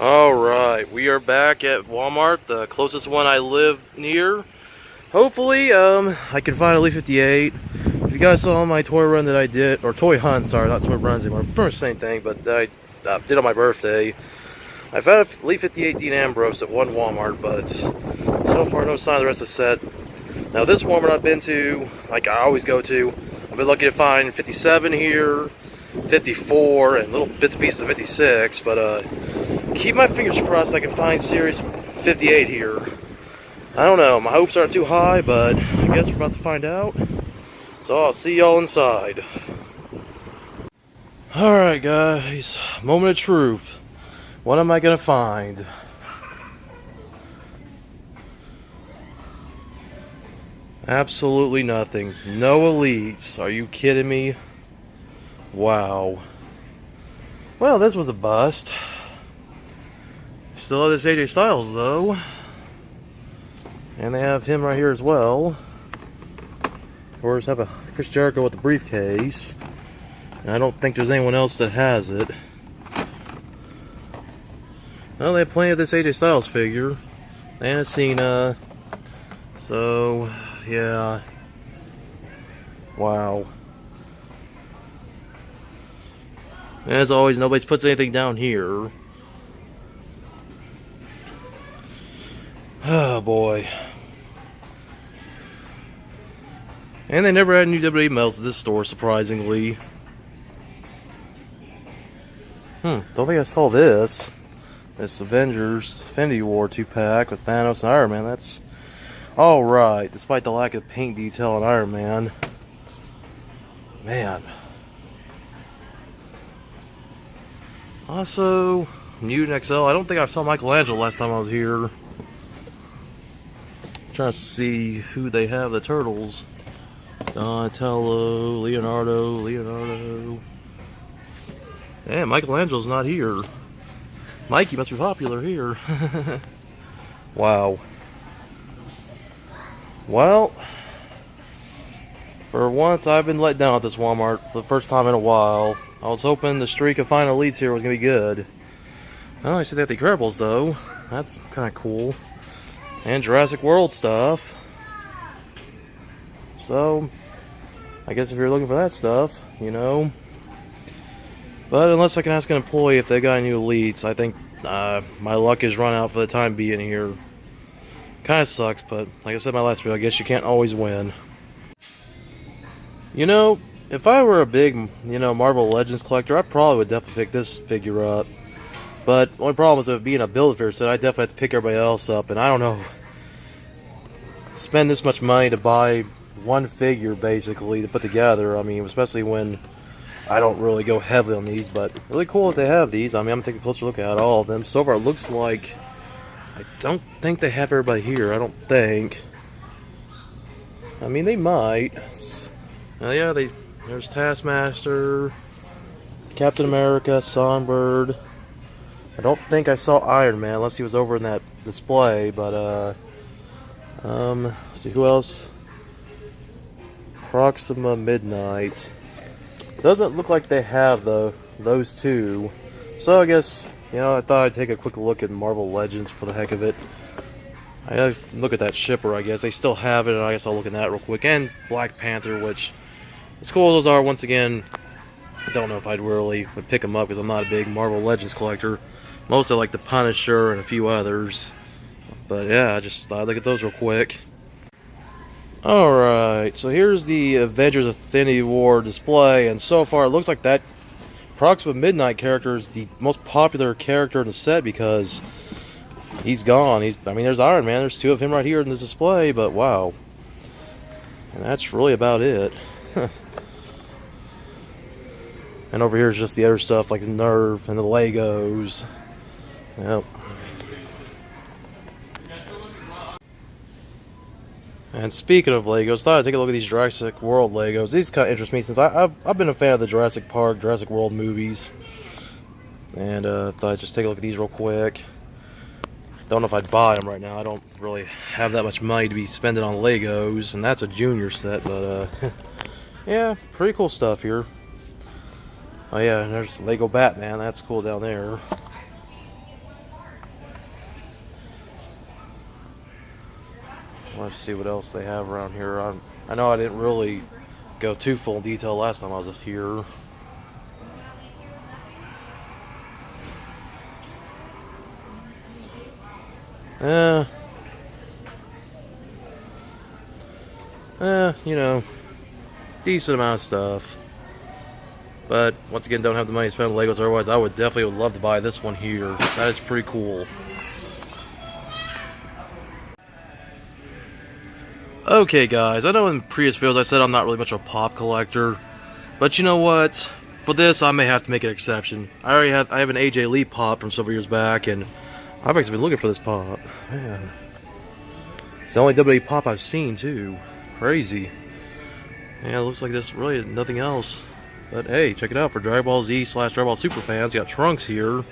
Alright, we are back at Walmart, the closest one I live near. Hopefully, I can find Elite 58. If you guys saw my toy run that I did, or toy hunt, sorry, not toy runs anymore, pretty much the same thing, but that I did on my birthday. I found Elite 58 Dean Ambrose at one Walmart, but so far no sign of the rest of the set. Now this Walmart I've been to, like I always go to, I've been lucky to find 57 here, 54, and little bits and pieces of 56, but keep my fingers crossed I can find Series 58 here. I don't know, my hopes aren't too high, but I guess we're about to find out. So I'll see y'all inside. Alright guys, moment of truth. What am I gonna find? Absolutely nothing. No elites. Are you kidding me? Wow. Well, this was a bust. Still have this AJ Styles though. And they have him right here as well. Of course, have a Chris Jericho with the briefcase. And I don't think there's anyone else that has it. Well, they have plenty of this AJ Styles figure. And a Cena. So, yeah. Wow. As always, nobody puts anything down here. Oh boy. And they never had new WWE medals at this store, surprisingly. Don't think I saw this. This Avengers Infinity War 2-pack with Thanos and Iron Man. That's alright, despite the lack of paint detail on Iron Man. Man. Also, Mutant XL. I don't think I saw MacLeod last time I was here. I'm trying to see who they have, the Turtles. Donatello, Leonardo. Damn, Michelangelo's not here. Mikey must be popular here. Wow. Well, for once I've been let down at this Walmart for the first time in a while. I was hoping the streak of final elites here was going to be good. Well, I see they have the Incredibles though. That's kind of cool. And Jurassic World stuff. So, I guess if you're looking for that stuff, you know. But unless I can ask an employee if they got any new elites, I think my luck is run out for the time being here. Kind of sucks, but like I said in my last video, I guess you can't always win. You know, if I were a big, Marvel Legends collector, I probably would definitely pick this figure up. But the only problem is with being a Build-A-Figure set, I definitely have to pick everybody else up, and I don't know. Spend this much money to buy one figure, basically, to put together. I mean, especially when I don't really go heavily on these, but really cool that they have these. I mean, I'm taking a closer look at all of them. So far, it looks like I don't think they have everybody here. I don't think. I mean, they might. Yeah, there's Taskmaster, Captain America, Songbird. I don't think I saw Iron Man unless he was over in that display, but let's see who else. Proxima Midnight. Doesn't look like they have those two. So I guess, I thought I'd take a quick look at Marvel Legends for the heck of it. I gotta look at that shipper, I guess. They still have it, and I guess I'll look at that real quick. And Black Panther, which, as cool as those are, once again, I don't know if I'd really would pick them up because I'm not a big Marvel Legends collector. Mostly like the Punisher and a few others. But yeah, I just thought I'd look at those real quick. Alright, so here's the Avengers Infinity War display, and so far it looks like that Proxima Midnight character is the most popular character in the set because he's gone. I mean, there's Iron Man, there's two of him right here in this display, but wow. And that's really about it. And over here is just the other stuff like the Nerve and the Legos. Yep. And speaking of Legos, thought I'd take a look at these Jurassic World Legos. These kind of interest me since I've been a fan of the Jurassic Park, Jurassic World movies. And thought I'd just take a look at these real quick. Don't know if I'd buy them right now. I don't really have that much money to be spending on Legos. And that's a junior set, but yeah, pretty cool stuff here. Oh yeah, and there's Lego Batman. That's cool down there. Let's see what else they have around here. I know I didn't really go too full detail last time I was here. You know, decent amount of stuff. But once again, don't have the money to spend on Legos. Otherwise, I would definitely love to buy this one here. That is pretty cool. Okay, guys, I know in previous videos I said I'm not really much of a pop collector, but you know what? For this, I may have to make an exception. I have an AJ Elite pop from several years back, and I've actually been looking for this pop. Man, it's the only WWE pop I've seen too. Crazy. Yeah, it looks like there's really nothing else. But hey, check it out for Dragon Ball Z / Dragon Ball Super fans. You got Trunks here.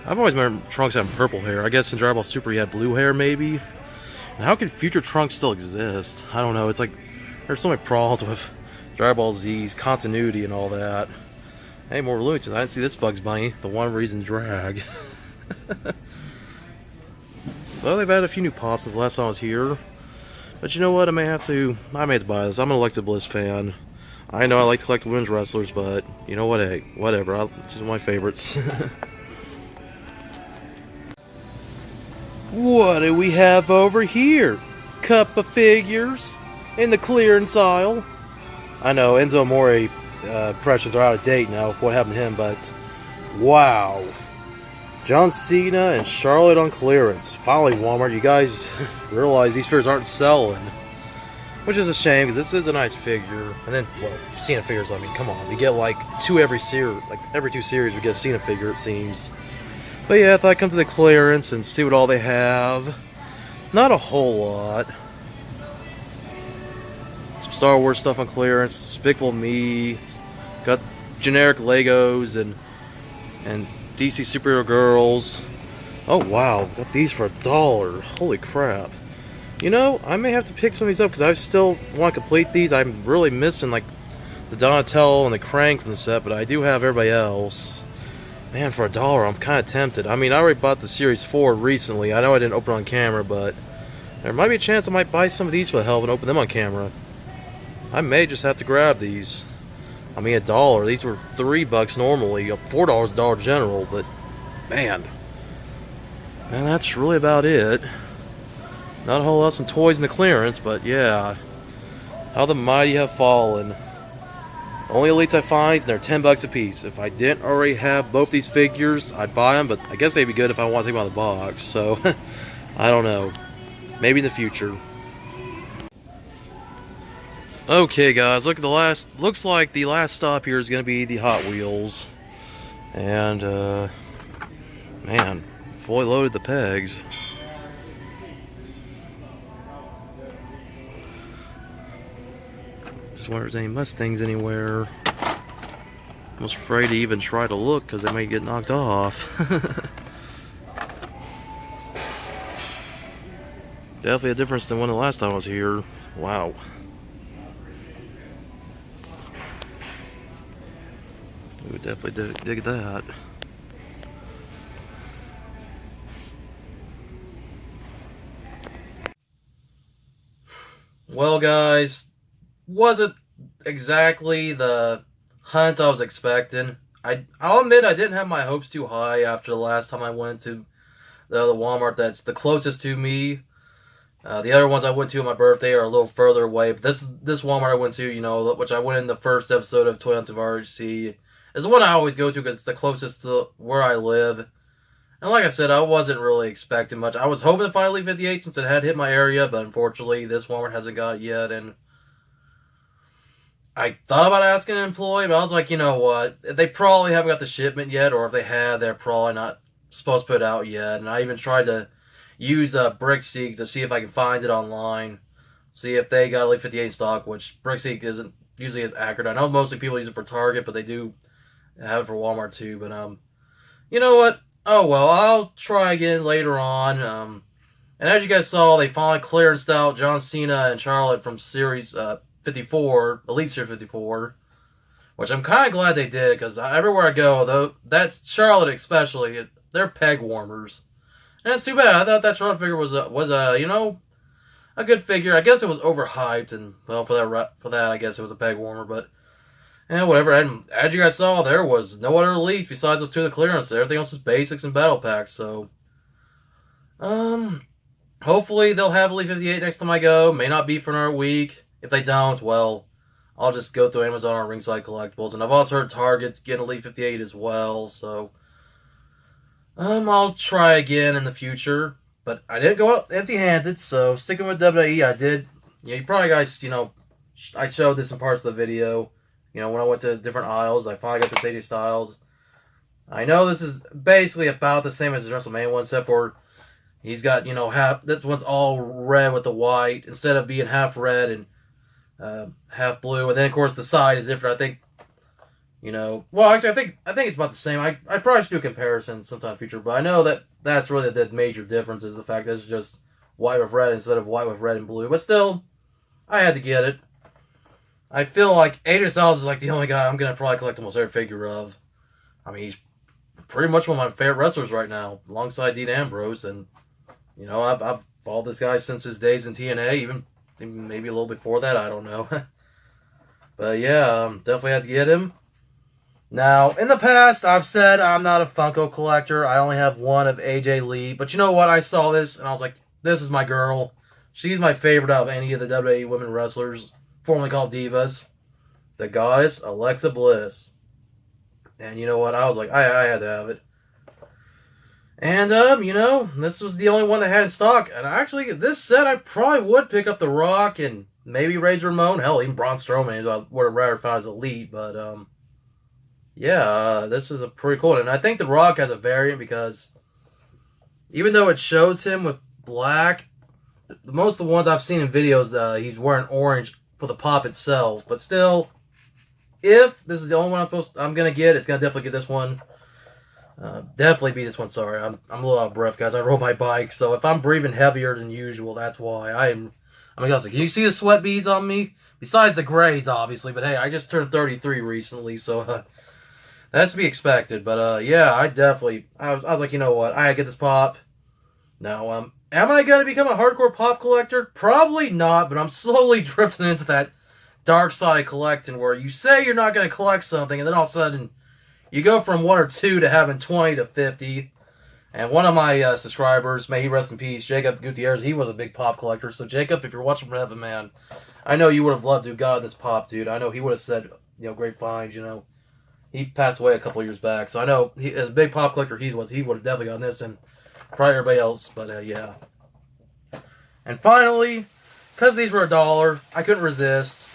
I've always remembered Trunks having purple hair. I guess in Dragon Ball Super he had blue hair, maybe. And how could future Trunks still exist? I don't know. It's like there's so many problems with Dragon Ball Z's continuity and all that. Hey, more Looney Tunes. I didn't see this Bugs Bunny. The one reason drag. So they've added a few new pops since the last time I was here. But you know what? I may have to buy this. I'm an Alexa Bliss fan. I know I like to collect women's wrestlers, but you know what? Hey, whatever. She's one of my favorites. What do we have over here? Cup of figures in the clearance aisle. I know Enzo Amore impressions are out of date now with what happened to him, but wow. John Cena and Charlotte on clearance. Finally, Walmart, you guys realize these figures aren't selling. Which is a shame, because this is a nice figure. And then, well, Cena figures, I mean, come on. We get like every 2 series we get a Cena figure, it seems. But yeah, I thought I'd come to the clearance and see what all they have. Not a whole lot. Some Star Wars stuff on clearance. Despicable Me. Got generic Legos and DC Superhero Girls. Oh wow, got these for $1. Holy crap. You know, I may have to pick some of these up because I still want to complete these. I'm really missing like the Donatello and the Krang from the set, but I do have everybody else. Man, for $1, I'm kind of tempted. I mean, I already bought the Series 4 recently. I know I didn't open it on camera, but there might be a chance I might buy some of these for the hell of it and open them on camera. I may just have to grab these. I mean, $1. These were $3 normally. $4 Dollar General, but man, that's really about it. Not a whole lot of toys in the clearance, but yeah, how the mighty have fallen. Only Elites I find, and they're $10 a piece. If I didn't already have both these figures, I'd buy them, but I guess they'd be good if I want to take them out of the box. So, I don't know. Maybe in the future. Okay, guys, look at the last. Looks like the last stop here is going to be the Hot Wheels, and man, fully loaded the pegs. Just wonder if there's any Mustangs anywhere. Almost afraid to even try to look because they may get knocked off. Definitely a difference than one the last time I was here. Wow. We would definitely dig that. Well, guys, wasn't exactly the hunt I was expecting. I'll admit I didn't have my hopes too high after the last time I went to the Walmart that's the closest to me. The other ones I went to on my birthday are a little further away. But this Walmart I went to, you know, which I went in the first episode of Toy Hunting With RHC, is the one I always go to because it's the closest to where I live. And like I said, I wasn't really expecting much. I was hoping to find Elite 58 since it had hit my area, but unfortunately this Walmart hasn't got it yet. And I thought about asking an employee, but I was like, you know what? They probably haven't got the shipment yet, or if they had, they're probably not supposed to put it out yet. And I even tried to use BrickSeek to see if I can find it online, see if they got Elite 58 in stock, which BrickSeek isn't usually as accurate. I know mostly people use it for Target, but they do have it for Walmart too. But you know what? Oh well, I'll try again later on. And as you guys saw, they finally clearanced out John Cena and Charlotte from Series 54, Elite Series 54, which I'm kind of glad they did, because everywhere I go, though, that's Charlotte especially, they're peg warmers. And it's too bad. I thought that Charlotte figure was you know, a good figure. I guess it was overhyped, and well, for that, I guess it was a peg warmer, but whatever. And as you guys saw, there was no other elites besides those two of the clearance. Everything else was basics and battle packs. So, hopefully they'll have Elite 58 next time I go. May not be for another week. If they don't, well, I'll just go through Amazon or Ringside Collectibles. And I've also heard Target's getting Elite 58 as well. So, I'll try again in the future. But I didn't go out empty-handed, so sticking with WWE, I did. You probably guys, I showed this in parts of the video. When I went to different aisles, I finally got the AJ Styles. I know this is basically about the same as the WrestleMania one, except for he's got, half, that one's all red with the white, instead of being half red and half blue. And then, of course, the side is different. I think, well, actually, I think it's about the same. I probably should do a comparison sometime in the future, but I know that's really the major difference is the fact that it's just white with red instead of white with red and blue. But still, I had to get it. I feel like AJ Styles is like the only guy I'm going to probably collect almost every figure of. I mean, he's pretty much one of my favorite wrestlers right now, alongside Dean Ambrose. And, I've followed this guy since his days in TNA, even maybe a little before that, I don't know. But yeah, definitely had to get him. Now, in the past, I've said I'm not a Funko collector. I only have one of AJ Lee. But you know what? I saw this, and I was like, this is my girl. She's my favorite out of any of the WWE women wrestlers, formerly called Divas. The Goddess Alexa Bliss. And you know what? I was like, I had to have it. And, this was the only one that had in stock. And actually, this set, I probably would pick up The Rock and maybe Razor Ramon. Hell, even Braun Strowman. I would have rather found as Elite. But, yeah, this is a pretty cool one. And I think The Rock has a variant because even though it shows him with black, most of the ones I've seen in videos, he's wearing orange for the pop itself. But still, if this is the only one I'm going to get, it's going to definitely get this one. Definitely be this one, sorry. I'm a little out of breath, guys. I rode my bike, so if I'm breathing heavier than usual, that's why. I'm exhausted. Can you see the sweat beads on me? Besides the grays, obviously, but hey, I just turned 33 recently, so that's to be expected. But yeah, I was like, you know what? I gotta get this pop. Now, am I gonna become a hardcore pop collector? Probably not, but I'm slowly drifting into that dark side of collecting where you say you're not gonna collect something, and then all of a sudden you go from 1 or 2 to having 20 to 50. And one of my subscribers, may he rest in peace, Jacob Gutierrez, he was a big pop collector. So Jacob, if you're watching from heaven, man, I know you would have loved to have gotten this pop, dude. I know he would have said, great finds, He passed away a couple years back. So I know, as a big pop collector he would have definitely gotten this and probably everybody else. But yeah. And finally, because these were $1, I couldn't resist.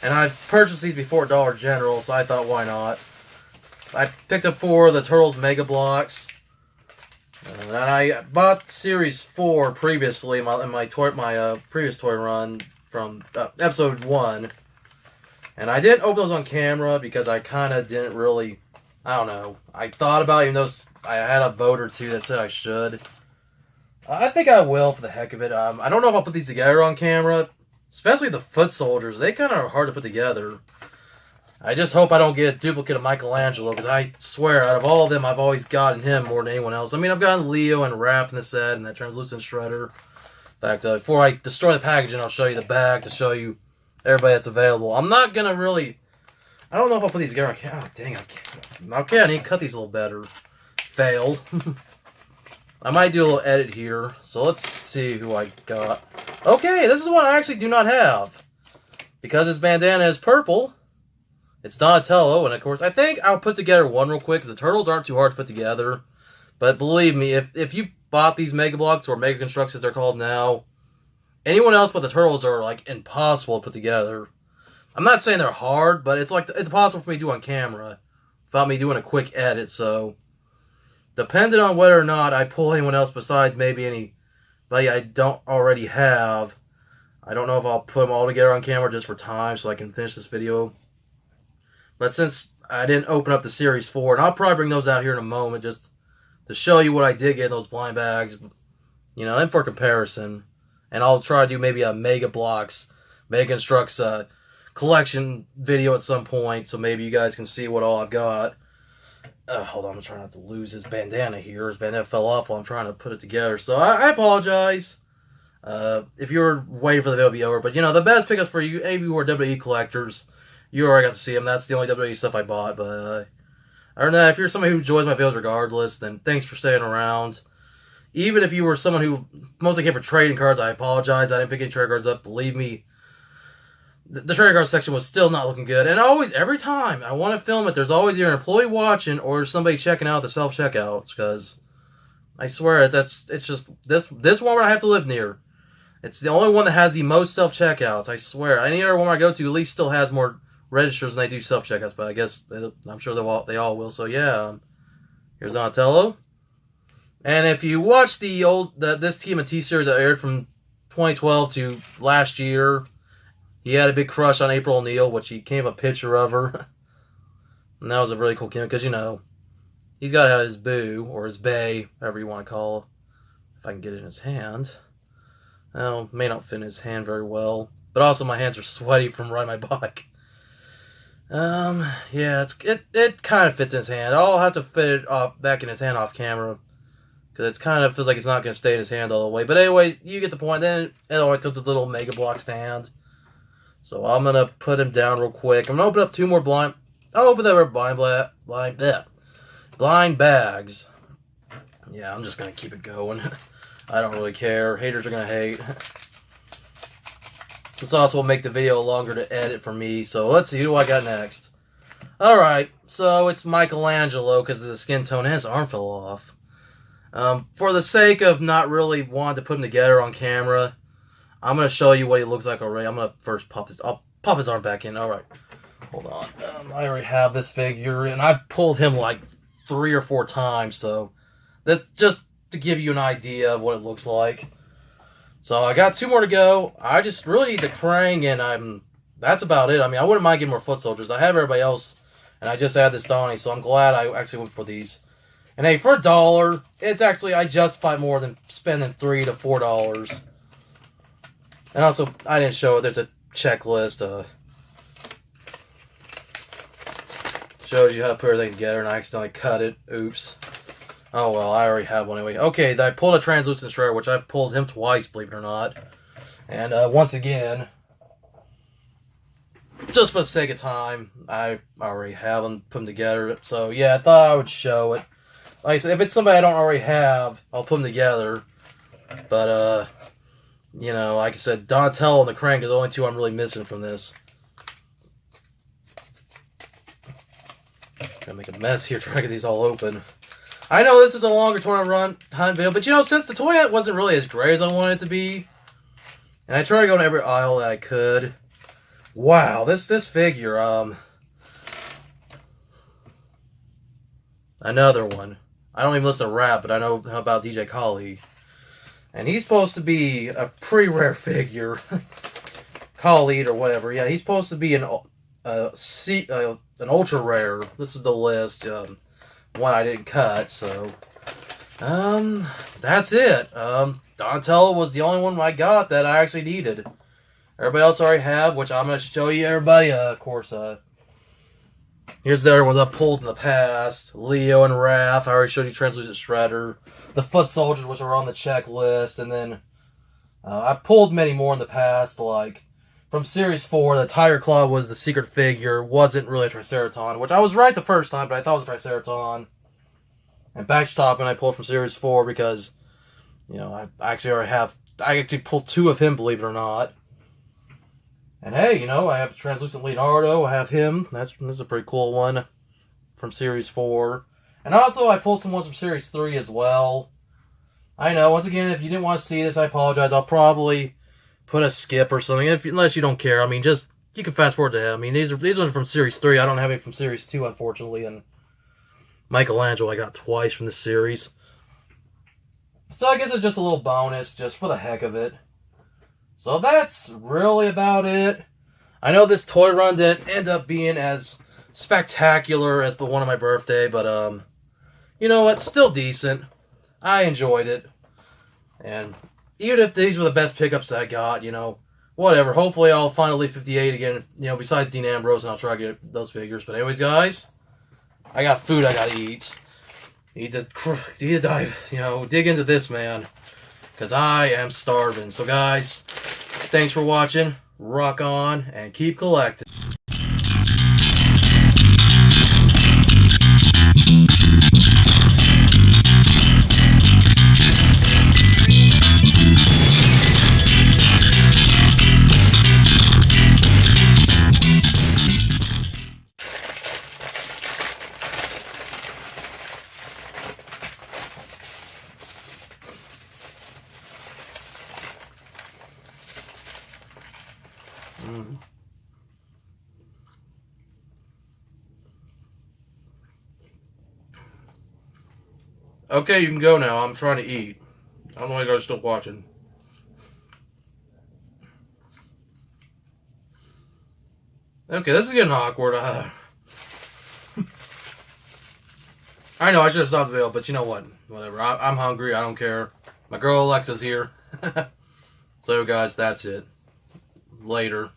And I've purchased these before Dollar General, so I thought, why not? I picked up 4 of the Turtles Mega Blocks. And I bought Series 4 previously in my previous toy run from Episode 1. And I didn't open those on camera because I kind of didn't really, I don't know. I thought about it, even though I had a vote or 2 that said I should. I think I will for the heck of it. I don't know if I'll put these together on camera. Especially the foot soldiers. They kind of are hard to put together. I just hope I don't get a duplicate of Michelangelo, because I swear, out of all of them, I've always gotten him more than anyone else. I mean, I've gotten Leo and Raph in the set, and that translucent shredder. In fact, before I destroy the packaging, I'll show you the bag to show you everybody that's available. I'm not going to really... I don't know if I'll put these together. Oh, dang, I can't. Okay, I need to cut these a little better. Failed. I might do a little edit here. So let's see who I got. Okay, this is one I actually do not have. Because his bandana is purple... It's Donatello, and of course, I think I'll put together one real quick, because the Turtles aren't too hard to put together. But believe me, if you bought these Mega Blocks, or Mega Constructs as they're called now, anyone else but the Turtles are, like, impossible to put together. I'm not saying they're hard, but it's impossible for me to do on camera, without me doing a quick edit, so... Depending on whether or not I pull anyone else besides maybe anybody I don't already have, I don't know if I'll put them all together on camera just for time, so I can finish this video. But since I didn't open up the Series 4, and I'll probably bring those out here in a moment just to show you what I did get in those blind bags, and for comparison. And I'll try to do maybe a Mega Blocks, Mega Constructs collection video at some point, so maybe you guys can see what all I've got. Hold on, I'm trying not to lose his bandana here. His bandana fell off while I'm trying to put it together, so I apologize. if you were waiting for the video to be over. But, you know, the best pickups for you, any of you who are WWE collectors, you already got to see them. That's the only WWE stuff I bought. But, other than that, if you're somebody who enjoys my videos regardless, then thanks for staying around. Even if you were someone who mostly came for trading cards, I apologize. I didn't pick any trading cards up. Believe me, the trading card section was still not looking good. And always, every time I want to film it, there's always either an employee watching or somebody checking out the self-checkouts. Because I swear, it's just this one I have to live near. It's the only one that has the most self-checkouts. I swear. Any other one I go to at least still has more registers than they do self-checkouts. But I guess I'm sure they all will. So yeah, here's Donatello. And if you watch this TMNT series that aired from 2012 to last year, he had a big crush on April O'Neil, which he came a picture of her. And that was a really cool gimmick, because, you know, he's got to have his boo, or his bae, whatever you want to call it. If I can get it in his hand. Well, may not fit in his hand very well. But also my hands are sweaty from riding my bike. Yeah, it kind of fits in his hand. I'll have to fit it back in his hand off camera. Because it kind of feels like it's not going to stay in his hand all the way. But anyway, you get the point. Then it always comes with a little Mega Block stand. So I'm going to put him down real quick. I'm going to open up two more blind... I'll open up blind bags. Yeah, I'm just going to keep it going. I don't really care. Haters are going to hate. This also will make the video longer to edit for me. So let's see, who do I got next? Alright, so it's Michelangelo because of the skin tone and his arm fell off. For the sake of not really wanting to put him together on camera, I'm going to show you what he looks like already. I'm going to first I'll pop his arm back in. Alright, hold on. I already have this figure, and I've pulled him like 3 or 4 times, so that's just to give you an idea of what it looks like. So I got 2 more to go. I just really need the Krang, and that's about it. I mean, I wouldn't mind getting more foot soldiers. I have everybody else, and I just added this Donnie, so I'm glad I actually went for these. And hey, for $1, it's actually, I justify more than spending $3 to $4. And also, I didn't show it, there's a checklist, shows you how to put everything together, and I accidentally cut it. Oops. Oh well, I already have one anyway. Okay, I pulled a translucent shredder, which I've pulled him twice, believe it or not. And once again, just for the sake of time, I already have them put them together. So yeah, I thought I would show it. Like I said, if it's somebody I don't already have, I'll put them together. But, you know, like I said, Donatello and the Krang are the only 2 I'm really missing from this. Gonna make a mess here trying to get these all open. I know this is a longer tournament hunt video, but, you know, since the toy hunt wasn't really as great as I wanted it to be, and I tried to go in every aisle that I could. Wow, this figure, another one. I don't even listen to rap, but I know about DJ Khaled. And he's supposed to be a pretty rare figure. Khaled or whatever. Yeah, he's supposed to be an ultra rare. This is the list. One I didn't cut, so. That's it. Donatello was the only one I got that I actually needed. Everybody else I already have, which I'm going to show you everybody. Of course, here's the other ones I pulled in the past. Leo and Raph. I already showed you Translucent Shredder. The Foot Soldiers, which are on the checklist. And then I pulled many more in the past. Like from Series 4, the Tiger Claw was the secret figure. Wasn't really a Triceratops. Which I was right the first time, but I thought it was a Triceratops. And Backstop, and I pulled from Series 4 because, you know, I actually pulled 2 of him, believe it or not. And hey, you know, I have Translucent Leonardo. I have him. This is a pretty cool one from Series 4. And also, I pulled some ones from Series 3 as well. I know, once again, if you didn't want to see this, I apologize. I'll probably put a skip or something, unless you don't care. I mean, just, you can fast forward to him. I mean, these ones are from Series 3. I don't have any from Series 2, unfortunately. And Michelangelo I got twice from this series. So I guess it's just a little bonus, just for the heck of it. So that's really about it. I know this toy run didn't end up being as spectacular as the one on my birthday, but you know what? Still decent. I enjoyed it. And even if these were the best pickups that I got, you know, whatever. Hopefully I'll find Elite 58 again, you know, besides Dean Ambrose, and I'll try to get those figures. But anyways, guys, I got food I gotta eat. Need to dive, you know, dig into this, man. because I am starving. So guys, thanks for watching. Rock on and keep collecting. Okay, you can go now. I'm trying to eat. I don't know why you guys are still watching. Okay, this is getting awkward. I know I should have stopped the video, but you know what? Whatever. I'm hungry. I don't care. My girl Alexa's here. So guys, that's it. Later.